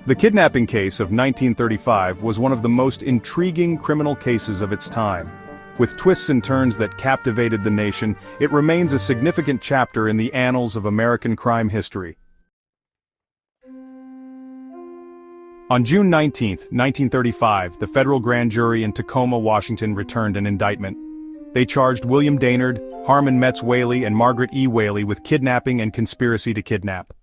The kidnapping case of 1935 was one of the most intriguing criminal cases of its time. With twists and turns that captivated the nation, it remains a significant chapter in the annals of American crime history. On June 19, 1935, the federal grand jury in Tacoma, Washington returned an indictment. They charged William Dainard, Harmon Metz Waley and Margaret E. Waley with kidnapping and conspiracy to kidnap.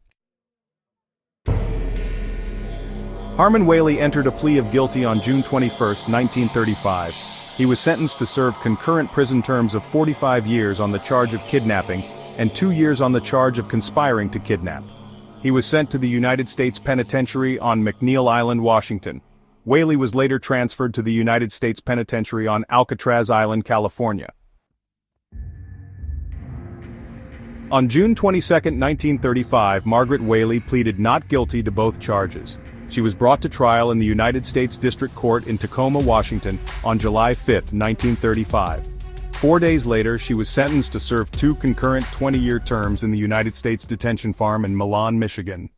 Harmon Waley entered a plea of guilty on June 21, 1935. He was sentenced to serve concurrent prison terms of 45 years on the charge of kidnapping and 2 years on the charge of conspiring to kidnap. He was sent to the United States Penitentiary on McNeil Island, Washington. Waley was later transferred to the United States Penitentiary on Alcatraz Island, California. On June 22, 1935, Margaret Waley pleaded not guilty to both charges. She was brought to trial in the United States District Court in Tacoma, Washington, on July 5, 1935. 4 days later, she was sentenced to serve 2 concurrent 20-year terms in the United States Detention Farm in Milan, Michigan.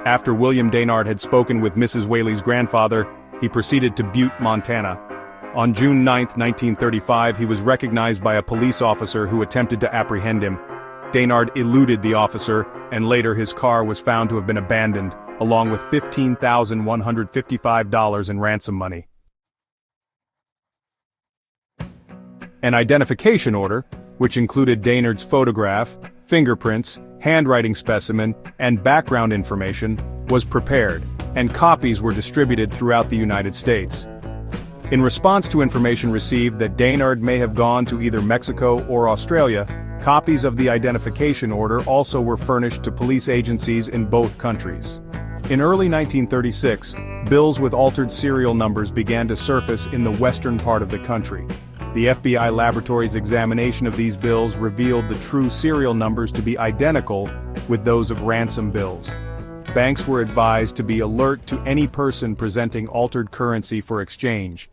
After William Dainard had spoken with Mrs. Waley's grandfather, he proceeded to Butte, Montana. On June 9, 1935, he was recognized by a police officer who attempted to apprehend him. Dainard eluded the officer, and later his car was found to have been abandoned, along with $15,155 in ransom money. An identification order, which included Dainard's photograph, fingerprints, handwriting specimen, and background information, was prepared, and copies were distributed throughout the United States. In response to information received that Dainard may have gone to either Mexico or Australia, copies of the identification order also were furnished to police agencies in both countries. In early 1936, bills with altered serial numbers began to surface in the western part of the country. The FBI laboratory's examination of these bills revealed the true serial numbers to be identical with those of ransom bills. Banks were advised to be alert to any person presenting altered currency for exchange.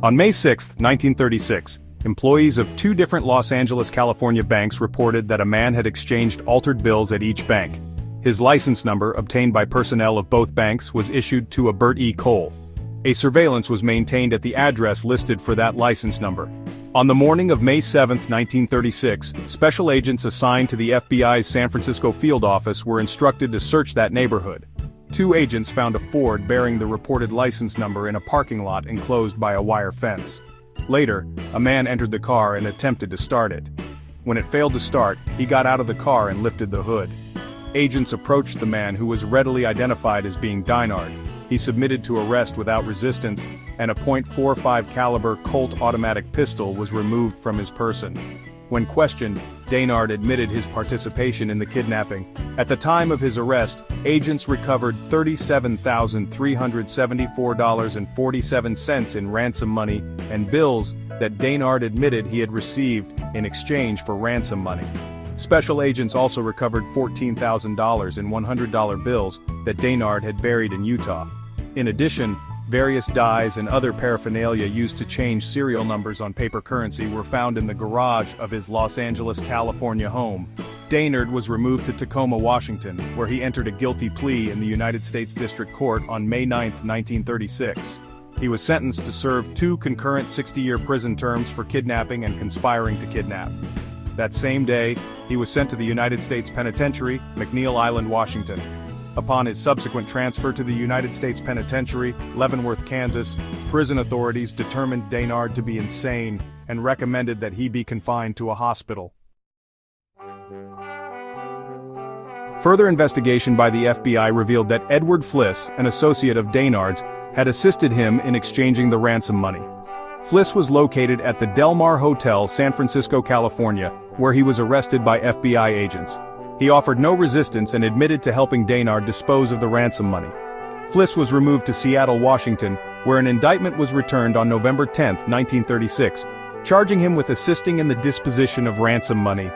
On May 6, 1936, employees of 2 different Los Angeles, California banks reported that a man had exchanged altered bills at each bank. His license number, obtained by personnel of both banks, was issued to a Bert E. Cole. A surveillance was maintained at the address listed for that license number. On the morning of May 7, 1936, special agents assigned to the FBI's San Francisco field office were instructed to search that neighborhood. 2 agents found a Ford bearing the reported license number in a parking lot enclosed by a wire fence. Later, a man entered the car and attempted to start it. When it failed to start, he got out of the car and lifted the hood. Agents approached the man, who was readily identified as being Dainard. He submitted to arrest without resistance, and a .45 caliber Colt automatic pistol was removed from his person. When questioned, Dainard admitted his participation in the kidnapping. At the time of his arrest, agents recovered $37,374.47 in ransom money and bills that Dainard admitted he had received in exchange for ransom money. Special agents also recovered $14,000 in $100 bills that Dainard had buried in Utah. In addition, various dies and other paraphernalia used to change serial numbers on paper currency were found in the garage of his Los Angeles, California home. Dainard was removed to Tacoma, Washington, where he entered a guilty plea in the United States District Court on May 9, 1936. He was sentenced to serve 2 concurrent 60-year prison terms for kidnapping and conspiring to kidnap. That same day, he was sent to the United States Penitentiary, McNeil Island, Washington. Upon his subsequent transfer to the United States Penitentiary, Leavenworth, Kansas, prison authorities determined Dainard to be insane and recommended that he be confined to a hospital. Further investigation by the FBI revealed that Edward Fliss, an associate of Dainard's, had assisted him in exchanging the ransom money. Fliss was located at the Del Mar Hotel, San Francisco, California, where he was arrested by FBI agents. He offered no resistance and admitted to helping Dainard dispose of the ransom money. Fliss was removed to Seattle, Washington, where an indictment was returned on November 10, 1936, charging him with assisting in the disposition of ransom money.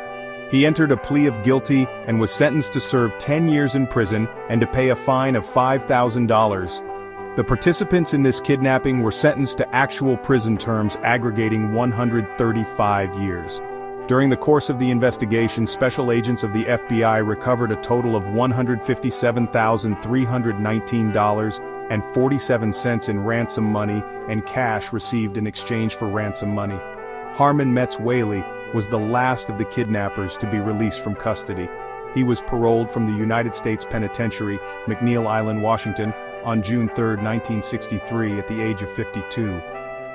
He entered a plea of guilty and was sentenced to serve 10 years in prison and to pay a fine of $5,000. The participants in this kidnapping were sentenced to actual prison terms aggregating 135 years. During the course of the investigation, special agents of the FBI recovered a total of $157,319.47 in ransom money and cash received in exchange for ransom money. Harmon Metz Waley was the last of the kidnappers to be released from custody. He was paroled from the United States Penitentiary, McNeil Island, Washington, on June 3, 1963 at the age of 52.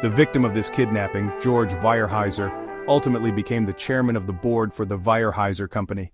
The victim of this kidnapping, George Weyerhaeuser, ultimately became the chairman of the board for the Weyerhaeuser Company.